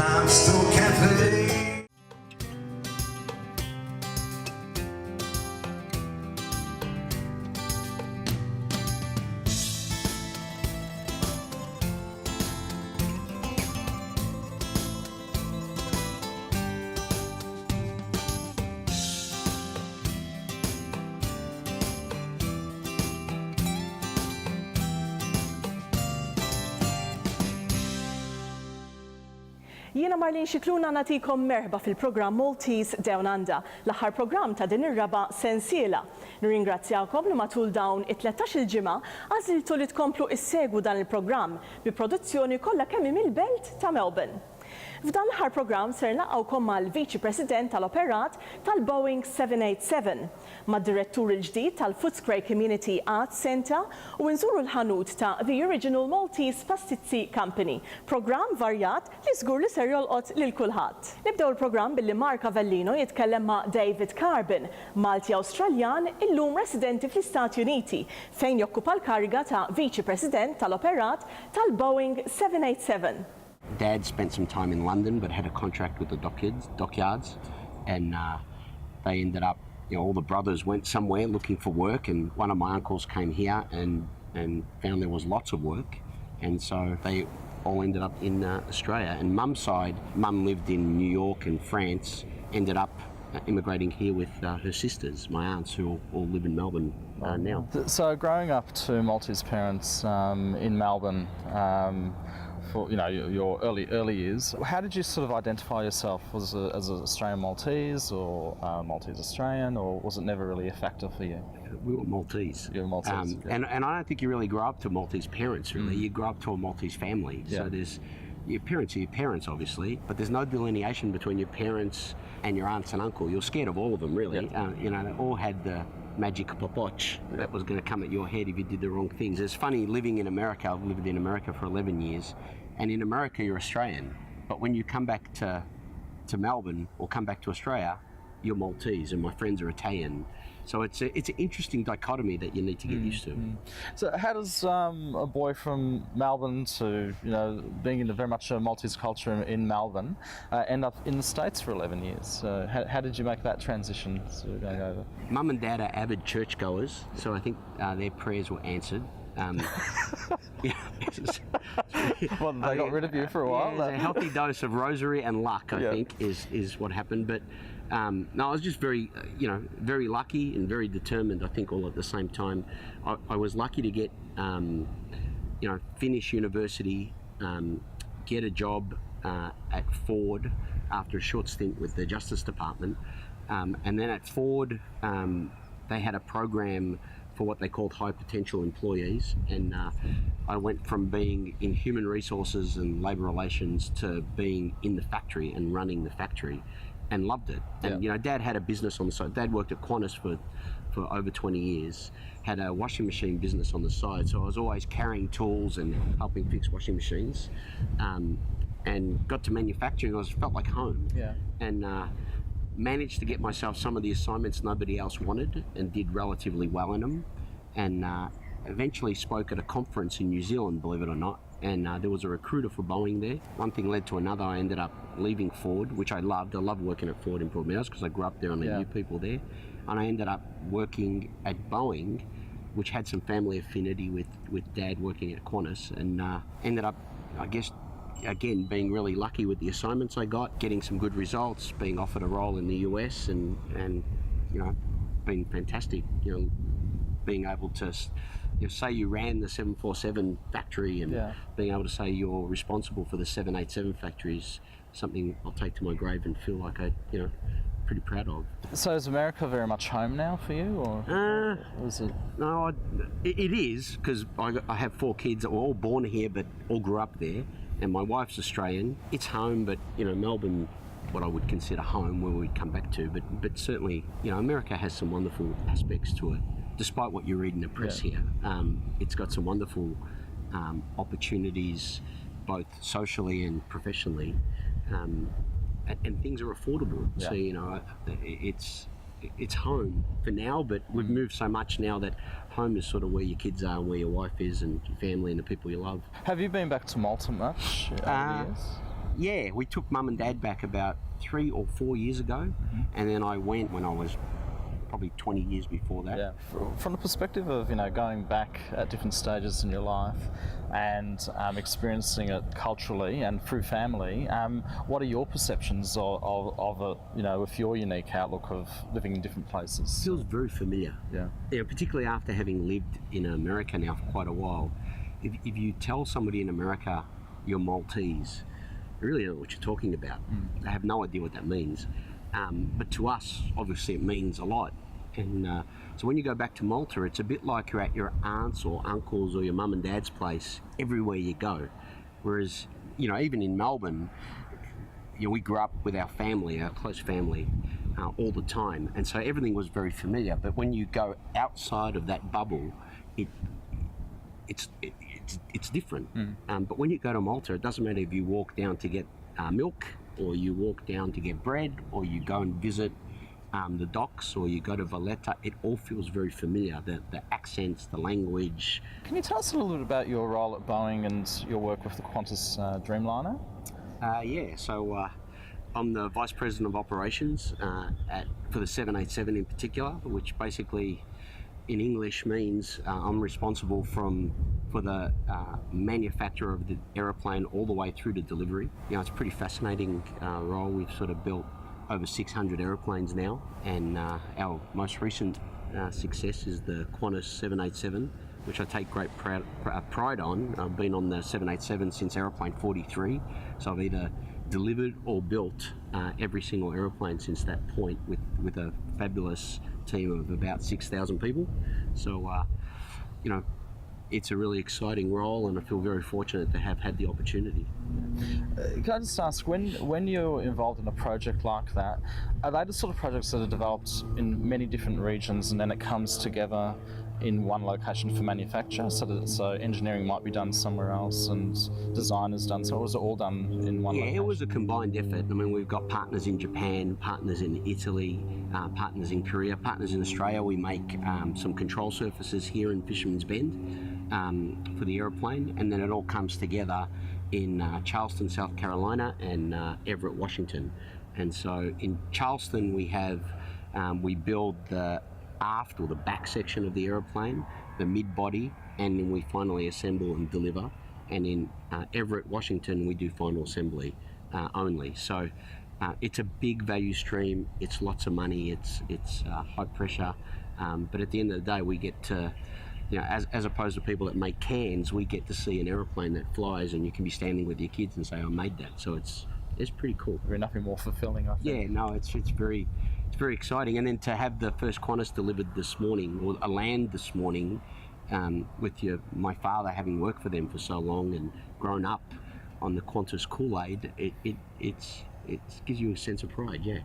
Limestone Cafe. Jiena Marlin Xikluna nagħtikom merħba fil-programm Maltese DownUnder, l-aħħar programm ta' din ir-raba' sensiela. Nirringrazzjakom li matul dawn it-13 il-ġimgħa għażiltu li tkomplu issegwu dan il-programm bi produzzjoni kollha kemm mill-belt ta' Melbourne. F'dan l-aħħar programm ser naqgħukom mal-Viċi President tal-Operat tal-Boeing 787, mad-Direttur il-ġdid tal-Footscray Community Arts Centre u nżuru l-ħanut ta' The Original Maltese Pastizzi Company, programm varjat li żgur li ser jolqot lil kulħadd. Nibdew il-programm billi Mark Avellino jitkellem ma' David Carbon, Malti Awstraljan illum residenti fl-Istati Uniti, fejn jokkupa l-kariga ta' Viċi President tal-Operat tal-Boeing 787. Dad spent some time in London, but had a contract with the dockyards, and they ended up, all the brothers went somewhere looking for work, and one of my uncles came here and found there was lots of work, and so they all ended up in Australia. And Mum's side, Mum lived in New York and France, ended up immigrating here with her sisters, my aunts, who all live in Melbourne now. So growing up to Maltese parents in Melbourne, for your early years, how did you sort of identify yourself? Was it as an Australian Maltese or Maltese Australian, or was it never really a factor for you? We were Maltese. You were Maltese, and I don't think you really grow up to Maltese parents. Really, you grow up to a Maltese family. Yeah. So there's your parents are your parents, obviously, but there's no delineation between your parents and your aunts and uncle. You're scared of all of them, really. Yeah. They all had the magic popoch that was going to come at your head if you did the wrong things. It's funny living in America. I've lived in America for 11 years, and in America you're Australian, but when you come back to Melbourne or come back to Australia, you're Maltese, and my friends are Italian. So it's an interesting dichotomy that you need to get used to. So how does a boy from Melbourne to being in very much a Maltese culture in Melbourne end up in the States for 11 years? How did you make that transition going over? Mum and Dad are avid churchgoers, so I think their prayers were answered. Well, they got rid of you for a while. Yeah, a healthy dose of rosary and luck, I think, is what happened. But no, I was just very lucky and very determined, I think, all at the same time. I was lucky to get, finish university, get a job at Ford after a short stint with the Justice Department. And then at Ford, they had a program for what they called high potential employees, and I went from being in human resources and labour relations to being in the factory and running the factory, and loved it. And Dad had a business on the side. Dad worked at Qantas for over 20 years, had a washing machine business on the side, so I was always carrying tools and helping fix washing machines, and got to manufacturing. I felt like home, and managed to get myself some of the assignments nobody else wanted and did relatively well in them, and eventually spoke at a conference in New Zealand, believe it or not, and there was a recruiter for Boeing there. One thing led to another. I ended up leaving Ford, which I loved. I loved working at Ford in Broadmeadows because I grew up there and I knew people there, and I ended up working at Boeing, which had some family affinity with Dad working at Qantas, and ended up, I guess, again, being really lucky with the assignments I got, getting some good results, being offered a role in the US, and been fantastic. Being able to say you ran the 747 factory, and being able to say you're responsible for the 787 factory is something I'll take to my grave and feel like pretty proud of. So is America very much home now for you, or was it? No, it is, because I have 4 kids that were all born here but all grew up there. And my wife's Australian. It's home, but Melbourne, what I would consider home, where we'd come back to. But certainly, America has some wonderful aspects to it. Despite what you read in the press here, it's got some wonderful opportunities, both socially and professionally, and things are affordable. So it's home for now, but we've moved so much now that home is sort of where your kids are and where your wife is and your family and the people you love. Have you been back to Malta much over the years? Yeah, we took mum and dad back about 3 or 4 years ago, and then I went when I was probably 20 years before that. Yeah. From the perspective of going back at different stages in your life and experiencing it culturally and through family, what are your perceptions of it? With your unique outlook of living in different places? It feels very familiar. Yeah. Particularly after having lived in America now for quite a while. If you tell somebody in America you're Maltese, they really don't know what you're talking about. They have no idea what that means. But to us, obviously, it means a lot. And so when you go back to Malta, it's a bit like you're at your aunt's or uncle's or your mum and dad's place everywhere you go. Whereas, even in Melbourne, we grew up with our family, our close family, all the time. And so everything was very familiar. But when you go outside of that bubble, it's different. But when you go to Malta, it doesn't matter if you walk down to get milk, or you walk down to get bread, or you go and visit the docks, or you go to Valletta. It all feels very familiar. The accents, the language. Can you tell us a little bit about your role at Boeing and your work with the Qantas Dreamliner? So I'm the Vice President of Operations for the 787 in particular, which basically in English means I'm responsible for the manufacture of the aeroplane all the way through to delivery. It's a pretty fascinating role. We've sort of built over 600 aeroplanes now, and our most recent success is the Qantas 787, which I take great pride on. I've been on the 787 since aeroplane 43, so I've either delivered or built every single aeroplane since that point with a fabulous team of about 6,000 people. So, it's a really exciting role, and I feel very fortunate to have had the opportunity. Can I just ask, when you're involved in a project like that, are they the sort of projects that are developed in many different regions and then it comes together in one location for manufacture, so engineering might be done somewhere else and design is done, so was it all done in one location? Yeah, it was a combined effort. I mean, we've got partners in Japan, partners in Italy, partners in Korea, partners in Australia. We make some control surfaces here in Fisherman's Bend for the aeroplane, and then it all comes together in Charleston, South Carolina, and Everett, Washington. And so in Charleston we build the aft or the back section of the aeroplane, the mid-body, and then we finally assemble and deliver. And in Everett, Washington, we do final assembly only. So it's a big value stream. It's lots of money. It's high pressure. But at the end of the day, we get to, as opposed to people that make cans, we get to see an aeroplane that flies, and you can be standing with your kids and say, "I made that." So it's pretty cool. There's nothing more fulfilling, I think. Yeah, no, it's very exciting. And then to have the first Qantas delivered this morning, or a land this morning, with my father having worked for them for so long and grown up on the Qantas Kool-Aid, it gives you a sense of pride. Yeah.